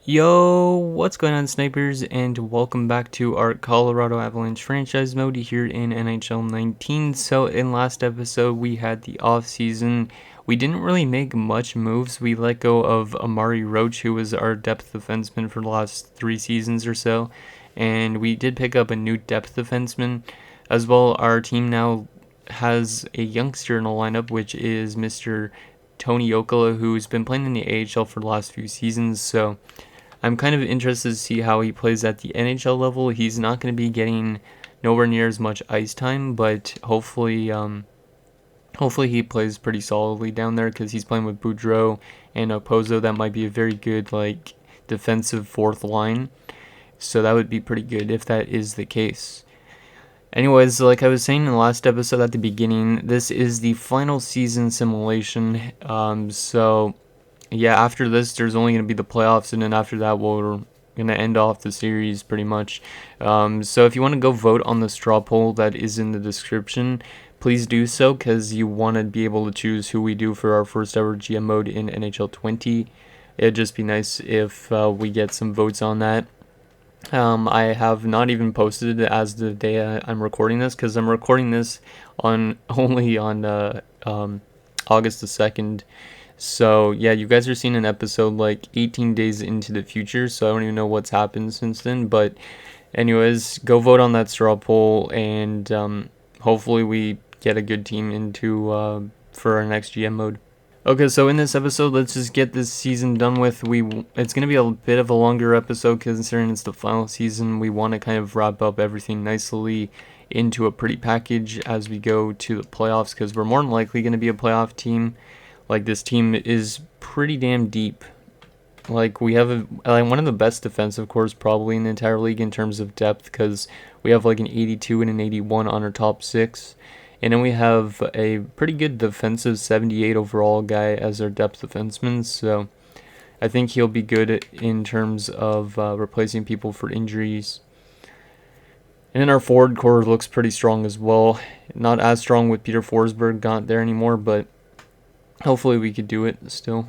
Yo, what's going on, snipers, and welcome back to our Colorado Avalanche franchise mode here in NHL 19. So in last episode, we had the off season. We didn't really make much moves. We let go of Amari Roach, who was our depth defenseman for the last 3 seasons or so, and we did pick up a new depth defenseman as well. Our team now has a youngster in the lineup, which is Mr. Tony Okala, who's been playing in the AHL for the last few seasons. So I'm kind of interested to see how he plays at the NHL level. He's not going to be getting nowhere near as much ice time, but hopefully he plays pretty solidly down there because he's playing with Boudreau and Opozo. That might be a very good defensive fourth line. So that would be pretty good if that is the case. Anyways, like I was saying in the last episode at the beginning, this is the final season simulation. So yeah, after this, there's only going to be the playoffs, and then after that, we're going to end off the series pretty much. So if you want to go vote on the straw poll that is in the description, please do so, because you want to be able to choose who we do for our first ever GM mode in NHL 20. It'd just be nice if we get some votes on that. I have not even posted it as the day I'm recording this, because I'm recording this on only on August the 2nd. So yeah, you guys are seeing an episode like 18 days into the future, so I don't even know what's happened since then. But anyways, go vote on that straw poll, and hopefully we get a good team into for our next GM mode. Okay, so in this episode, let's just get this season done with. It's gonna be a bit of a longer episode considering it's the final season. We want to kind of wrap up everything nicely into a pretty package as we go to the playoffs, because we're more than likely going to be a playoff team. Like, this team is pretty damn deep. Like, we have one of the best defensive cores probably in the entire league in terms of depth, because we have like an 82 and an 81 on our top six. And then we have a pretty good defensive 78 overall guy as our depth defenseman. So I think he'll be good in terms of replacing people for injuries. And then our forward core looks pretty strong as well. Not as strong with Peter Forsberg not there anymore, but hopefully we could do it still.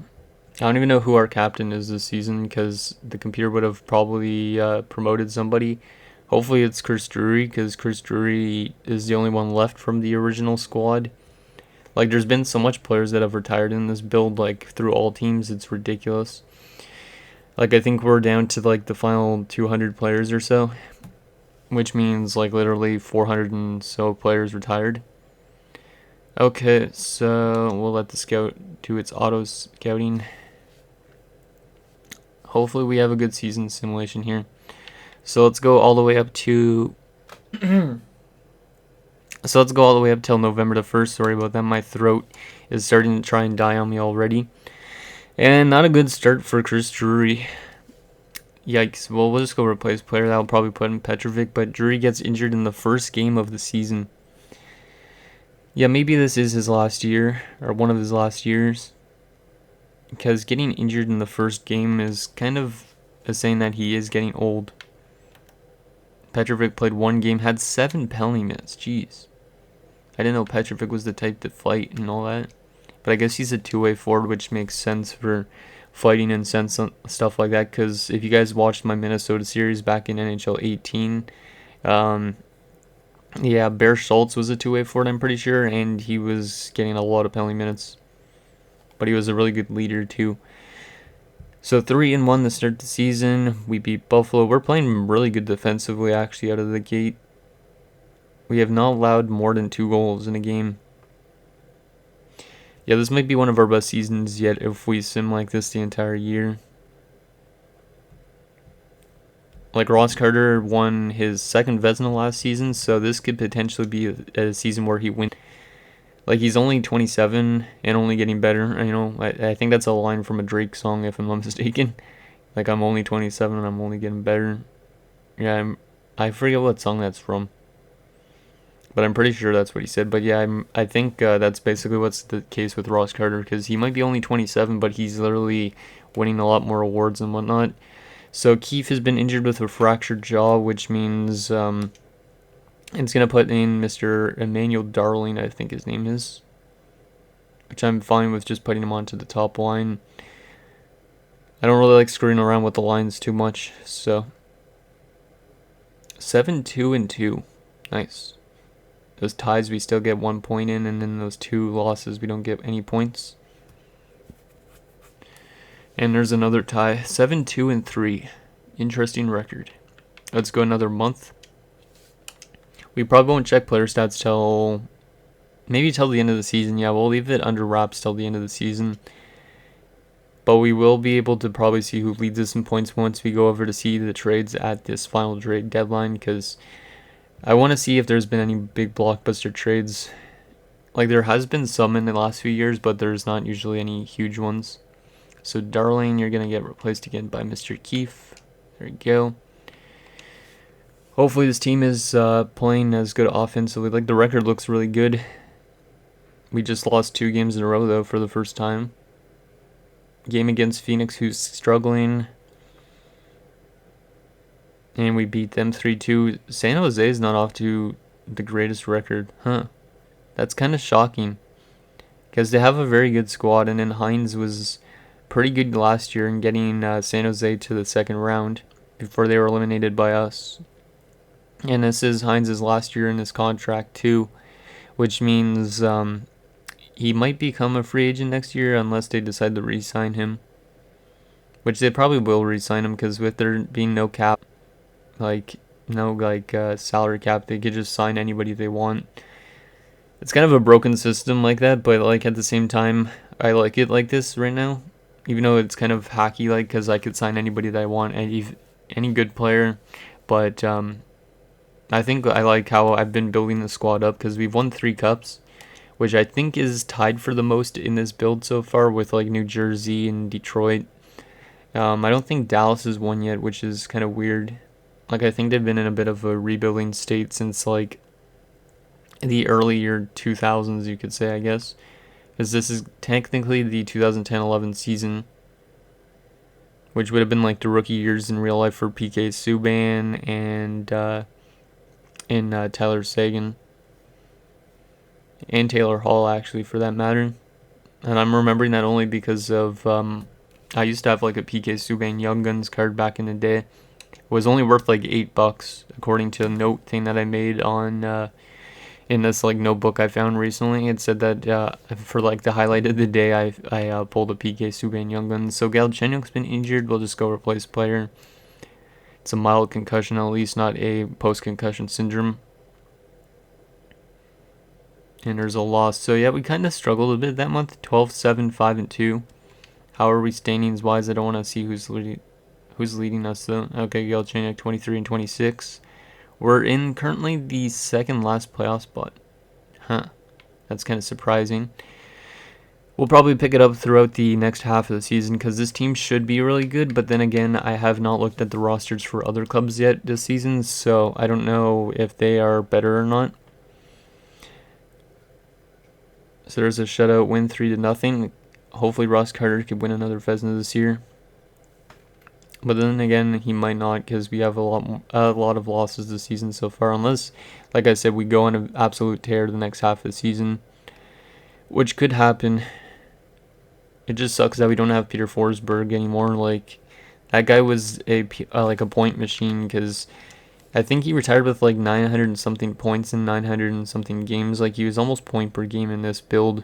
I don't even know who our captain is this season, because the computer would have probably promoted somebody. Hopefully it's Chris Drury, because Chris Drury is the only one left from the original squad. Like, there's been so much players that have retired in this build, like, through all teams. It's ridiculous. Like, I think we're down to, like, the final 200 players or so, which means, like, literally 400 and so players retired. Okay, so we'll let the scout do its auto scouting. Hopefully we have a good season simulation here. So let's go all the way up to so let's go all the way up till November the 1st. Sorry about that. My throat is starting to try and die on me already. And not a good start for Chris Drury. Yikes. Well, we'll just go replace player. That'll probably put in Petrovic, but Drury gets injured in the first game of the season. Yeah, maybe this is his last year, or one of his last years. Because getting injured in the first game is kind of a saying that he is getting old. Petrovic played one game, had 7 penalty minutes. Jeez. I didn't know Petrovic was the type to fight and all that. But I guess he's a two-way forward, which makes sense for fighting and stuff like that. Because if you guys watched my Minnesota series back in NHL 18, yeah, Bear Schultz was a two-way forward, I'm pretty sure, and he was getting a lot of penalty minutes. But he was a really good leader, too. So 3-1 to start the season. We beat Buffalo. We're playing really good defensively, actually, out of the gate. We have not allowed more than 2 goals in a game. Yeah, this might be one of our best seasons yet if we sim like this the entire year. Like, Ross Carter won his second Vezina last season, so this could potentially be a season where he wins. Like, he's only 27 and only getting better. You know, I think that's a line from a Drake song, if I'm not mistaken. Like, I'm only 27 and I'm only getting better. Yeah, I forget what song that's from, but I'm pretty sure that's what he said. But yeah, I think that's basically what's the case with Ross Carter, because he might be only 27, but he's literally winning a lot more awards and whatnot. So Keefe has been injured with a fractured jaw, which means it's going to put in Mr. Emmanuel Darling, I think his name is, which I'm fine with just putting him onto the top line. I don't really like screwing around with the lines too much. So 7-2-2. Nice. Those ties we still get 1 point in, and then those 2 losses we don't get any points. And there's another tie. 7-2-3. Interesting record. Let's go another month. We probably won't check player stats till maybe till the end of the season. Yeah, we'll leave it under wraps till the end of the season. But we will be able to probably see who leads us in points once we go over to see the trades at this final trade deadline, because I want to see if there's been any big blockbuster trades. Like, there has been some in the last few years, but there's not usually any huge ones. So Darling, you're going to get replaced again by Mr. Keefe. There you go. Hopefully this team is playing as good offensively. Like, the record looks really good. We just lost 2 games in a row, though, for the first time. Game against Phoenix, who's struggling. And we beat them 3-2. San Jose is not off to the greatest record. Huh. That's kind of shocking. Because they have a very good squad. And then Hines was pretty good last year in getting San Jose to the second round before they were eliminated by us. And this is Hines' last year in his contract too, which means he might become a free agent next year unless they decide to re-sign him. Which they probably will re-sign him, because with there being no cap, salary cap, they could just sign anybody they want. It's kind of a broken system like that, but like at the same time, I like it like this right now. Even though it's kind of hacky, like, because I could sign anybody that I want, any good player. But I think I like how I've been building the squad up, because we've won 3 cups, which I think is tied for the most in this build so far with like New Jersey and Detroit. I don't think Dallas has won yet, which is kind of weird. Like, I think they've been in a bit of a rebuilding state since like the early year 2000s, you could say, I guess. Because this is technically the 2010-11 season, which would have been like the rookie years in real life for PK Subban and Tyler Seguin. And Taylor Hall, actually, for that matter. And I'm remembering that only because of I used to have like a PK Subban Young Guns card back in the day. It was only worth like $8, according to a note thing that I made on in this like notebook I found recently. It said that for like the highlight of the day, I pulled a PK Subban Young Guns. So Galchenyuk's been injured. We'll just go replace player. It's a mild concussion, at least, not a post-concussion syndrome. And there's a loss. So yeah, we kind of struggled a bit that month. 12-7, 5-2. How are we standings wise? I don't want to see who's leading us though. Okay, Galchenyuk 23 and 26. We're in currently the second last playoff spot. Huh. That's kind of surprising. We'll probably pick it up throughout the next half of the season, because this team should be really good. But then again, I have not looked at the rosters for other clubs yet this season, so I don't know if they are better or not. So there's a shutout win, 3-0. Hopefully Ross Carter could win another Vezina this year. But then again, he might not, because we have a lot of losses this season so far. Unless, like I said, we go on an absolute tear the next half of the season, which could happen. It just sucks that we don't have Peter Forsberg anymore. Like, that guy was a point machine, because I think he retired with like 900 and something points in 900 and something games. Like, he was almost point per game in this build.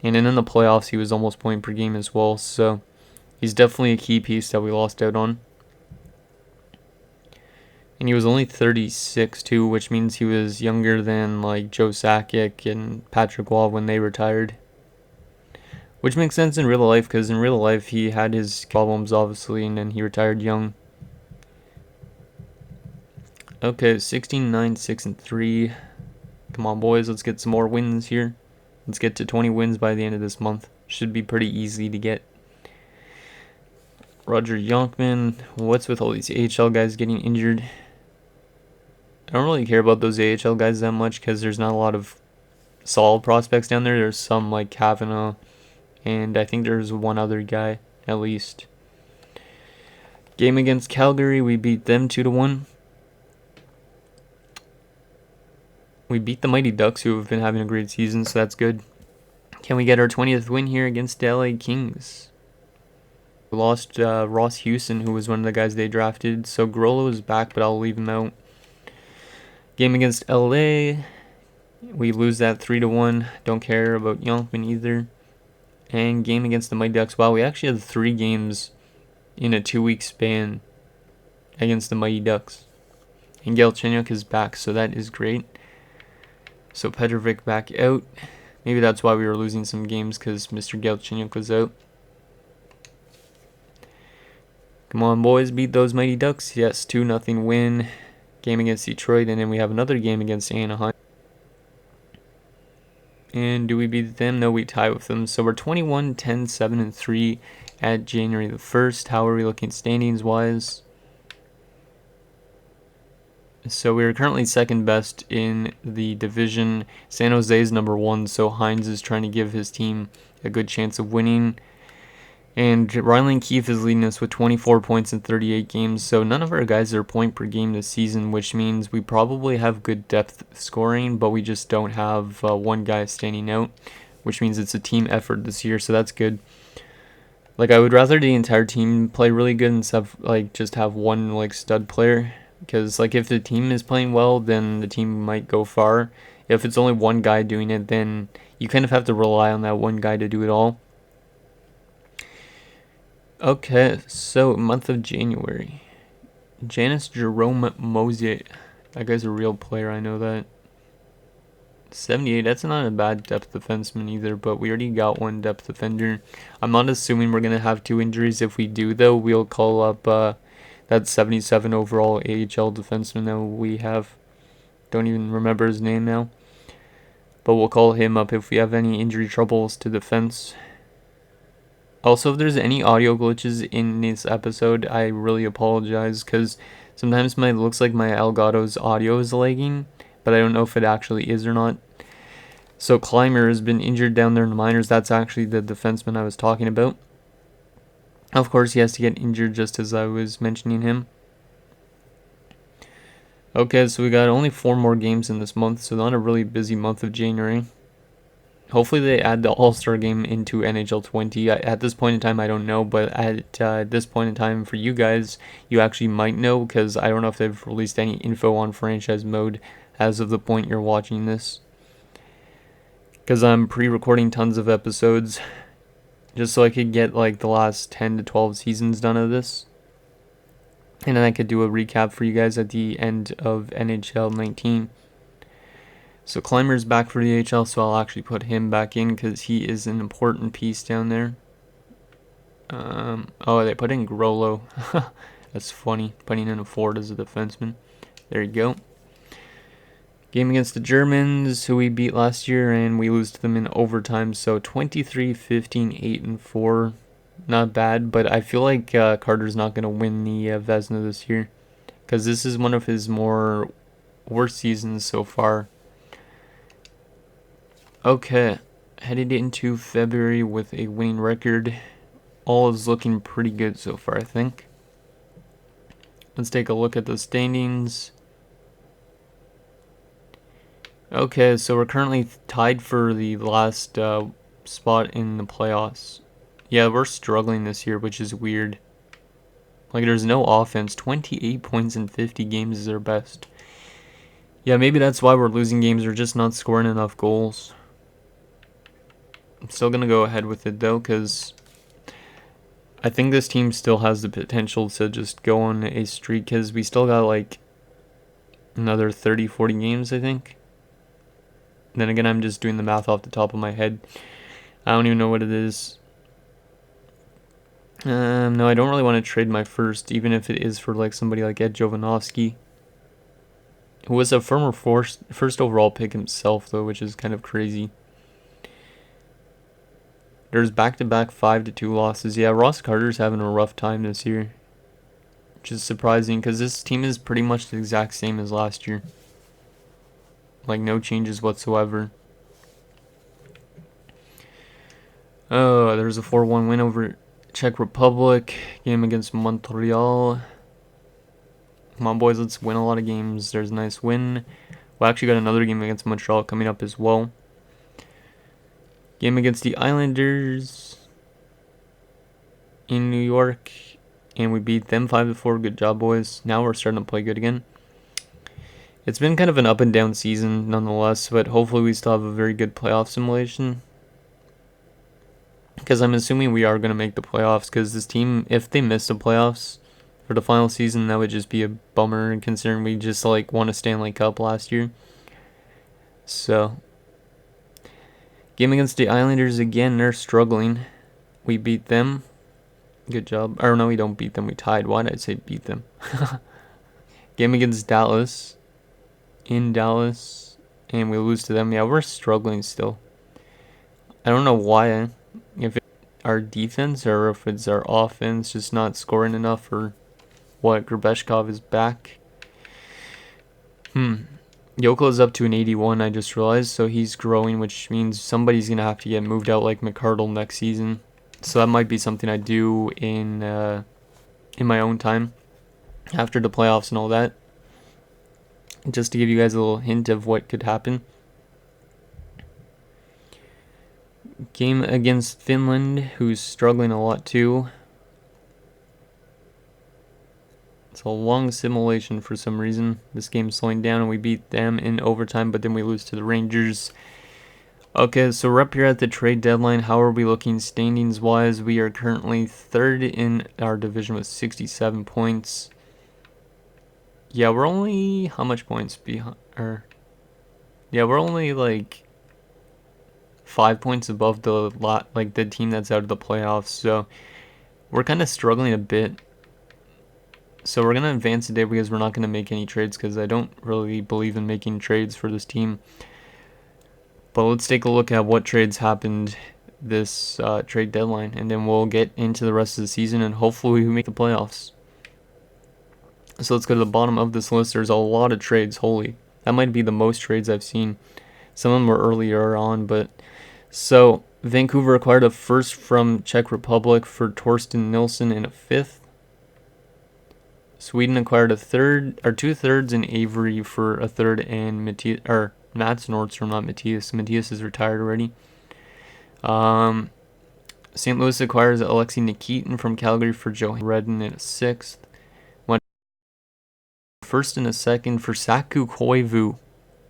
And then in the playoffs, he was almost point per game as well. So he's definitely a key piece that we lost out on. And he was only 36 too, which means he was younger than like Joe Sakic and Patrick Waugh when they retired. Which makes sense in real life, because in real life he had his problems obviously, and then he retired young. Okay, 16-9, 6-3. Come on, boys, let's get some more wins here. Let's get to 20 wins by the end of this month. Should be pretty easy to get. Roger Yonkman. What's with all these AHL guys getting injured? I don't really care about those AHL guys that much, because there's not a lot of solid prospects down there. There's some like Kavanaugh, and I think there's one other guy at least. Game against Calgary, we beat them 2-1. We beat the Mighty Ducks, who have been having a great season, so that's good. Can we get our 20th win here against the LA Kings? We lost Ross Houston, who was one of the guys they drafted. So Grollo is back, but I'll leave him out. Game against LA, we lose that 3-1. Don't care about Yonkman either. And game against the Mighty Ducks. Wow, we actually had 3 games in a 2-week span against the Mighty Ducks. And Galchenyuk is back, so that is great. So Petrovic back out. Maybe that's why we were losing some games, because Mr. Galchenyuk was out. Come on, boys, beat those Mighty Ducks. Yes, 2-0 win. Game against Detroit, and then we have another game against Anaheim. And do we beat them? No, we tie with them. So we're 21, 10, 7, and 3 at January the 1st. How are we looking standings-wise? So we're currently second best in the division. San Jose is number 1, so Hines is trying to give his team a good chance of winning. And Ryland Keefe is leading us with 24 points in 38 games, so none of our guys are point per game this season, which means we probably have good depth scoring, but we just don't have one guy standing out, which means it's a team effort this year, so that's good. Like, I would rather the entire team play really good instead of, like, just have one, like, stud player, because, like, if the team is playing well, then the team might go far. If it's only one guy doing it, then you kind of have to rely on that one guy to do it all. Okay, so month of January. Janice Jerome Mosier. That guy's a real player, I know that. 78, that's not a bad depth defenseman either, but we already got one depth defender. I'm not assuming we're going to have 2 injuries. If we do, though, we'll call up that 77 overall AHL defenseman that we have. Don't even remember his name now. But we'll call him up if we have any injury troubles to defense. Also, if there's any audio glitches in this episode, I really apologize, because sometimes it looks like my Elgato's audio is lagging, but I don't know if it actually is or not. So Clymer has been injured down there in the minors. That's actually the defenseman I was talking about. Of course, he has to get injured just as I was mentioning him. Okay, so we got only 4 more games in this month, so not a really busy month of January. Hopefully they add the All-Star game into NHL 20. At this point in time, I don't know, but at this point in time, for you guys, you actually might know, because I don't know if they've released any info on franchise mode as of the point you're watching this. Because I'm pre-recording tons of episodes, just so I could get like the last 10 to 12 seasons done of this. And then I could do a recap for you guys at the end of NHL 19. So Clymer's back for the AHL, so I'll actually put him back in because he is an important piece down there. Oh, they put in Grollo. That's funny, putting in a Ford as a defenseman. There you go. Game against the Germans, who we beat last year, and we lose to them in overtime. So 23, 15, 8, and 4. Not bad, but I feel like Carter's not going to win the Vezina this year, because this is one of his more worst seasons so far. Okay, headed into February with a winning record. All is looking pretty good so far, I think. Let's take a look at the standings. Okay, so we're currently tied for the last spot in the playoffs. Yeah, we're struggling this year, which is weird. Like, there's no offense. 28 points in 50 games is our best. Yeah, maybe that's why we're losing games. We're just not scoring enough goals. I'm still going to go ahead with it, though, because I think this team still has the potential to just go on a streak, because we still got, like, another 30, 40 games, I think. Then again, I'm just doing the math off the top of my head. I don't even know what it is. No, I don't really want to trade my first, even if it is for like somebody like Ed Jovanovski, who was a former first overall pick himself, though, which is kind of crazy. There's back-to-back 5-2 losses. Yeah, Ross Carter's having a rough time this year, which is surprising because this team is pretty much the exact same as last year. Like, no changes whatsoever. Oh, there's a 4-1 win over Czech Republic. Game against Montreal. Come on, boys, let's win a lot of games. There's a nice win. We actually got another game against Montreal coming up as well. Game against the Islanders. in New York, and we beat them 5-4. Good job, boys. Now we're starting to play good again. It's been kind of an up and down season nonetheless, but hopefully we still have a very good playoff simulation. Because I'm assuming we are going to make the playoffs, because this team, if they miss the playoffs for the final season, that would just be a bummer, considering we just won a Stanley Cup last year. So, game against the Islanders again, they're struggling. We beat them. Good job. Or no, we don't beat them, we tied. Why did I say beat them? Game against Dallas. In Dallas. And we lose to them. Yeah, we're struggling still. I don't know why. If it's our defense or if it's our offense just not scoring enough, or what. Grabeshkov is back. Yoko is up to an 81, I just realized, so he's growing, which means somebody's going to have to get moved out like McArdle next season. So that might be something I do in my own time after the playoffs and all that. Just to give you guys a little hint of what could happen. Game against Finland, who's struggling a lot too. It's a long simulation for some reason. This game's slowing down and we beat them in overtime, but then we lose to the Rangers. Okay, so we're up here at the trade deadline. How are we looking standings wise? We are currently third in our division with 67 points. Yeah, we're only how much points behind? Yeah, we're only 5 points above the team that's out of the playoffs. So we're kind of struggling a bit. So we're gonna advance today because we're not gonna make any trades, because I don't really believe in making trades for this team. But let's take a look at what trades happened this trade deadline, and then we'll get into the rest of the season, and hopefully we make the playoffs. So let's go to the bottom of this list. There's a lot of trades. Holy, that might be the most trades I've seen. Some of them were earlier on, but so Vancouver acquired a first from Czech Republic for Torsten Nilsson and a fifth. Sweden acquired a third or 2/3 in Avery for a third, and Mats Nordstrom, not Matthias. Matthias is retired already. St. Louis acquires Alexei Nikitin from Calgary for Johan Redden in a sixth. First and a second for Saku Koivu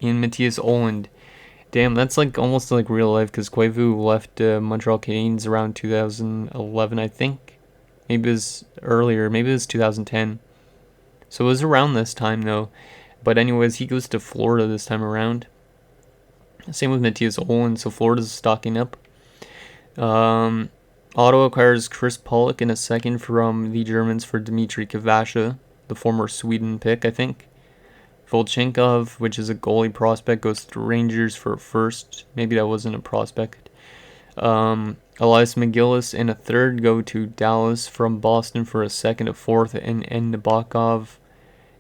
in Matthias Oland. Damn, that's almost like real life, because Koivu left Montreal Canadiens around 2011, I think. Maybe it was earlier. Maybe it was 2010. So it was around this time, though. But anyways, he goes to Florida this time around. Same with Matthias Oland, so Florida's stocking up. Ottawa acquires Chris Pollock in a second from the Germans for Dmitry Kvasha, the former Sweden pick, I think. Volchenkov, which is a goalie prospect, goes to Rangers for a first. Maybe that wasn't a prospect. Elias McGillis and a third go to Dallas from Boston for a second, a fourth, and Nabokov.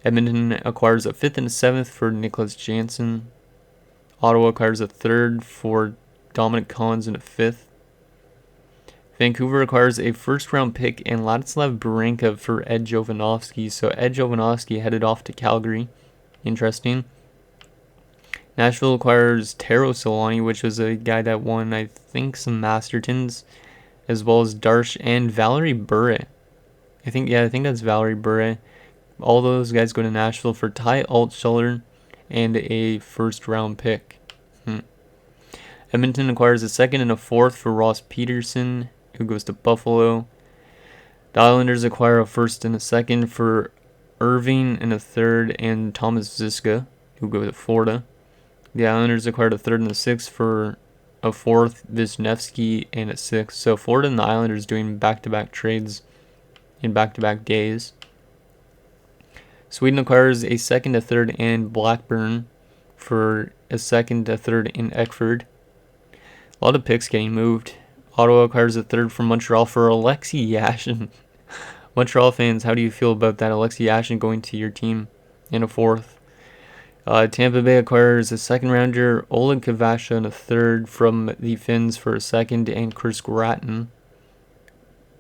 Edmonton acquires a fifth and a seventh for Nicholas Jansen. Ottawa acquires a third for Dominic Collins and a fifth. Vancouver acquires a first-round pick and Ladislav Baranka for Ed Jovanovski. So Ed Jovanovski headed off to Calgary. Interesting. Nashville acquires Taro Solani, which was a guy that won, I think, some Mastertons, as well as Darsh and Valerie Bure. I think that's Valerie Bure. All those guys go to Nashville for Ty Altschuler and a first-round pick. Edmonton acquires a second and a fourth for Ross Peterson, who goes to Buffalo. The Islanders acquire a first and a second for Irving and a third, and Thomas Ziska, who go to Florida. The Islanders acquired a third and a sixth for a fourth, Wisniewski, and a sixth. So Florida and the Islanders doing back-to-back trades in back-to-back days. Sweden acquires a second, a third, and Blackburn for a second, a third, in Eckford. A lot of picks getting moved. Ottawa acquires a third from Montreal for Alexei Yashin. Montreal fans, how do you feel about that? Alexei Yashin going to your team in a fourth. Tampa Bay acquires a second rounder, Oleg Kvasha, and a third from the Finns for a second, and Chris Gratton.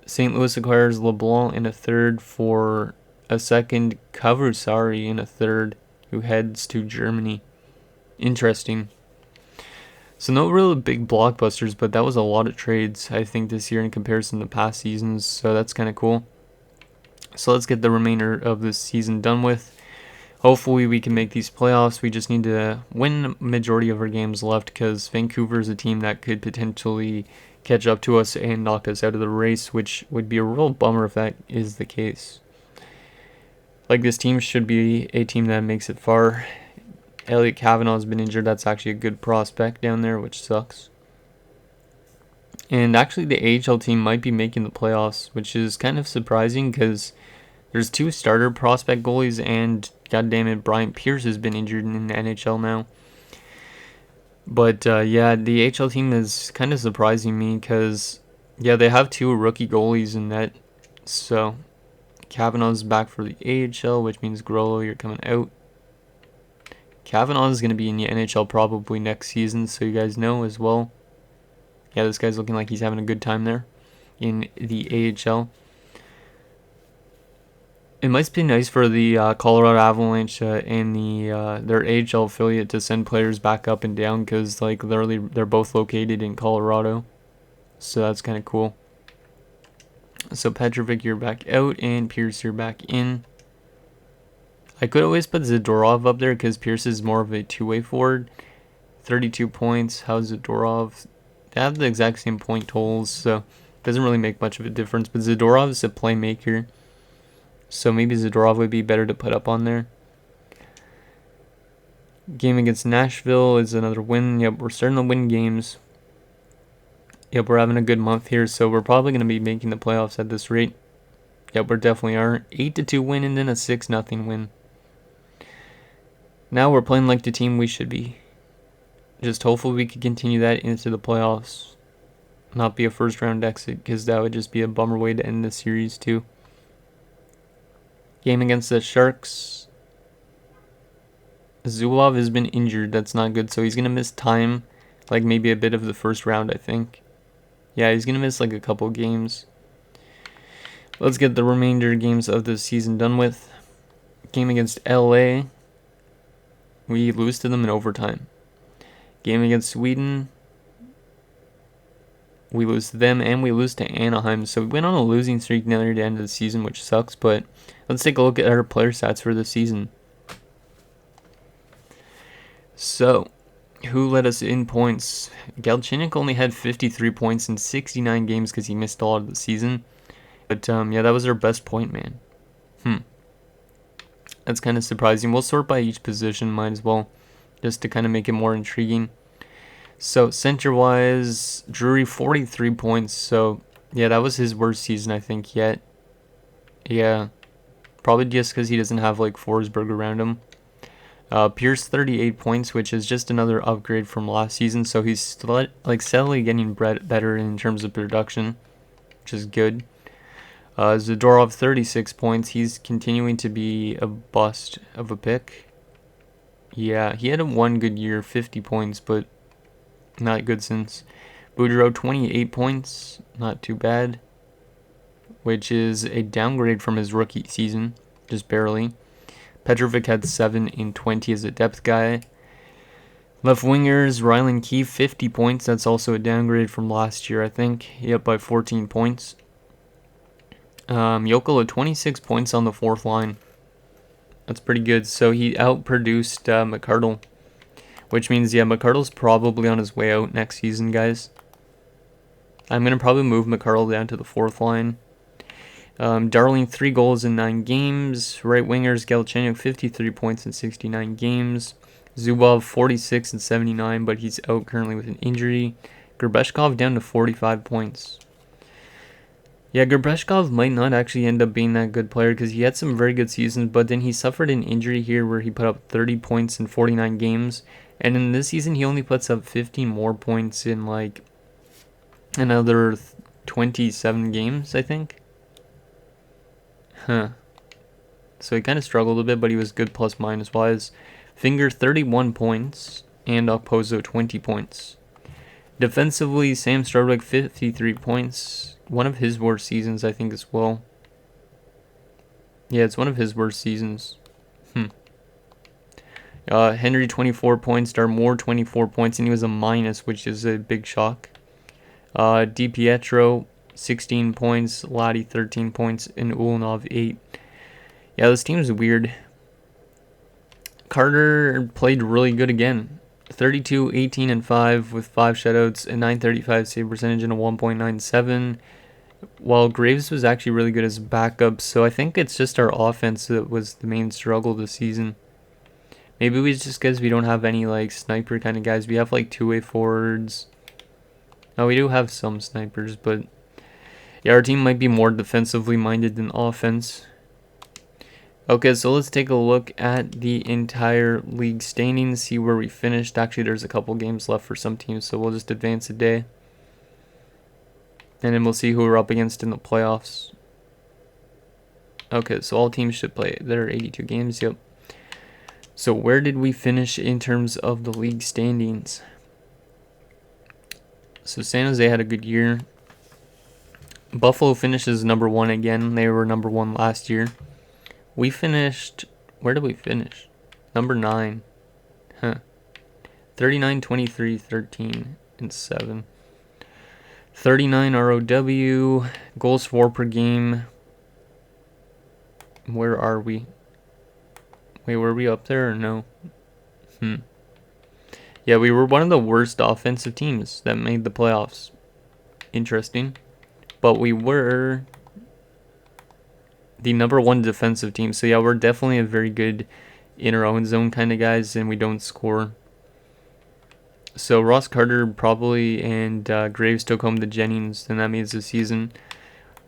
St. Louis acquires LeBlanc and a third for a second, Kavusari and a third, who heads to Germany. Interesting. So no real big blockbusters, but that was a lot of trades, I think, this year in comparison to past seasons. So that's kind of cool. So let's get the remainder of this season done with. Hopefully we can make these playoffs. We just need to win the majority of our games left because Vancouver is a team that could potentially catch up to us and knock us out of the race, which would be a real bummer if that is the case. Like, this team should be a team that makes it far. Elliot Kavanaugh has been injured. That's actually a good prospect down there, which sucks. And actually the AHL team might be making the playoffs, which is kind of surprising because there's 2 starter prospect goalies, and goddammit, Brian Pierce has been injured in the NHL now. But yeah, the AHL team is kind of surprising me because, yeah, they have 2 rookie goalies in net. So Kavanaugh's back for the AHL, which means Grollo, you're coming out. Kavanaugh is going to be in the NHL probably next season, so you guys know as well. Yeah, this guy's looking like he's having a good time there in the AHL. It might be nice for the Colorado Avalanche and their AHL affiliate to send players back up and down because, like, literally they're both located in Colorado, so that's kind of cool. So Petrovic, you're back out, and Pierce, you're back in. I could always put Zadorov up there because Pierce is more of a two-way forward. 32 points. How's Zadorov? They have the exact same point totals, so it doesn't really make much of a difference. But Zadorov is a playmaker, so maybe Zadorov would be better to put up on there. Game against Nashville is another win. Yep, we're starting to win games. Yep, we're having a good month here, so we're probably going to be making the playoffs at this rate. Yep, we definitely are. 8-2 win and then a 6-0 win. Now we're playing like the team we should be. Just hopefully we can continue that into the playoffs. Not be a first round exit, because that would just be a bummer way to end the series too. Game against the Sharks. Zubov has been injured. That's not good, so he's going to miss time. Like maybe a bit of the first round, I think. Yeah, he's going to miss like a couple games. Let's get the remainder games of the season done with. Game against LA. We lose to them in overtime. Game against Sweden. We lose to them, and we lose to Anaheim. So we went on a losing streak near the end of the season, which sucks. But let's take a look at our player stats for the season. So, who led us in points? Galchenyuk only had 53 points in 69 games because he missed a lot of the season. But yeah, that was our best point man. That's kind of surprising. We'll sort by each position, might as well, just to kind of make it more intriguing. So center-wise, Drury 43 points. So yeah, that was his worst season, I think, yet. Yeah, probably just because he doesn't have like Forsberg around him. Pierce 38 points, which is just another upgrade from last season. So he's still, like, steadily getting better in terms of production, which is good. Zadorov 36 points. He's continuing to be a bust of a pick. Yeah, he had one good year, 50 points, but not good since. Boudreau 28 points, not too bad, which is a downgrade from his rookie season, just barely. Petrovic had 7 in 20 as a depth guy. Left wingers, Ryland Keefe 50 points. That's also a downgrade from last year, I think. He up by 14 points. Jokela 26 points on the fourth line. That's pretty good. So he outproduced McArdle, which means, yeah, McArdle's probably on his way out next season, guys. I'm going to probably move McArdle down to the fourth line. Darling 3 goals in 9 games. Right wingers, Galchenyuk 53 points in 69 games. Zubov 46 and 79, but he's out currently with an injury. Gerbeshkov down to 45 points. Yeah, Gerbeshkov might not actually end up being that good player because he had some very good seasons, but then he suffered an injury here where he put up 30 points in 49 games. And in this season, he only puts up 15 more points in like another 27 games, I think. So he kind of struggled a bit, but he was good plus minus wise. Finger 31 points and Okposo 20 points. Defensively, Sam Strudwick 53 points. One of his worst seasons, I think, as well. Yeah, it's one of his worst seasons. Henry 24 points, Darmour 24 points, and he was a minus, which is a big shock. DiPietro 16 points, Lottie 13 points, and Ulanov 8. Yeah, this team's weird. Carter played really good again. 32, 18, and 5 with 5 shutouts, a 935 save percentage, and a 1.97. While Graves was actually really good as backup, so I think it's just our offense that was the main struggle this season. Maybe it's just because we don't have any like sniper kind of guys. We have like two-way forwards. Now we do have some snipers, but yeah, our team might be more defensively minded than offense. Okay, so let's take a look at the entire league standings, see where we finished. Actually, there's a couple games left for some teams, so we'll just advance a day. And then we'll see who we're up against in the playoffs. Okay, so all teams should play. There are 82 games, yep. So where did we finish in terms of the league standings? So San Jose had a good year. Buffalo finishes number 1 again. They were number 1 last year. We finished, where did we finish? Number 9. 39, 23, 13, and 7. 39 ROW, goals for per game. Where are we? Wait, were we up there or no? Yeah, we were one of the worst offensive teams that made the playoffs. Interesting. But we were the number 1 defensive team. So yeah, we're definitely a very good in our own zone kind of guys, and we don't score. So Ross Carter probably and Graves took home the Jennings, and that means the season.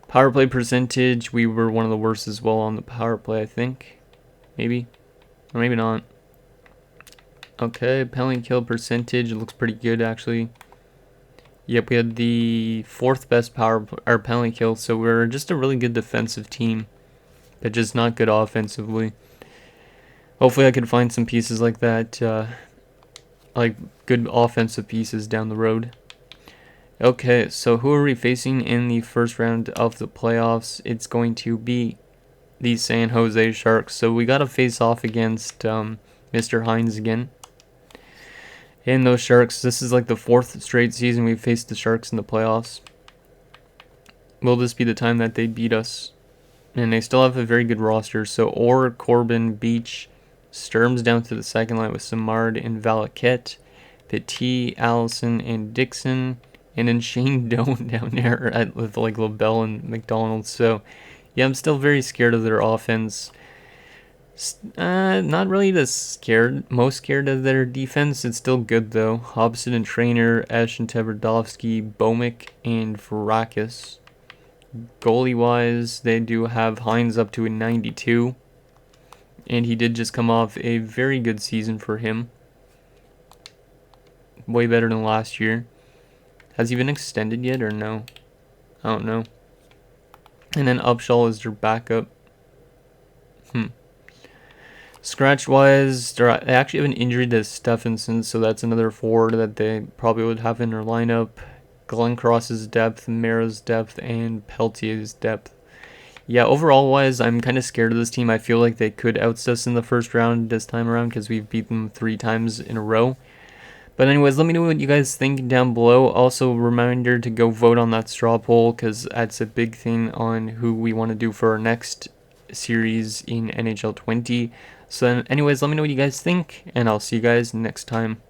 Power play percentage, we were one of the worst as well on the power play, I think. Maybe. Or maybe not. Okay, penalty kill percentage, it looks pretty good actually. Yep, we had the 4th best penalty kill, so we're just a really good defensive team, but just not good offensively. Hopefully I can find some pieces like that, like good offensive pieces down the road. Okay, so who are we facing in the first round of the playoffs? It's going to be the San Jose Sharks. So we got to face off against Mr. Hines again. And those Sharks, this is like the 4th straight season we've faced the Sharks in the playoffs. Will this be the time that they beat us? And they still have a very good roster. So Orr, Corbin, Beach, Sturm's down to the second line with Simard and Valaquette, Petit, Allison, and Dixon. And then Shane Doan down there with like LaBelle and McDonald. So yeah, I'm still very scared of their offense. Not really most scared of their defense. It's still good though. Hobson and Trainer, Esch and Tverdovsky, Bomick, and Varakis. Goalie wise, they do have Hines up to a 92. And he did just come off a very good season for him. Way better than last year. Has he been extended yet or no? I don't know. And then Upshaw is their backup. Scratch-wise, they actually have an injury to Stephenson, so that's another forward that they probably would have in their lineup. Glencross's depth, Mara's depth, and Peltier's depth. Yeah, overall-wise, I'm kind of scared of this team. I feel like they could oust us in the first round this time around because we've beat them 3 times in a row. But anyways, let me know what you guys think down below. Also, reminder to go vote on that straw poll because that's a big thing on who we want to do for our next series in NHL 20. So anyways, let me know what you guys think, and I'll see you guys next time.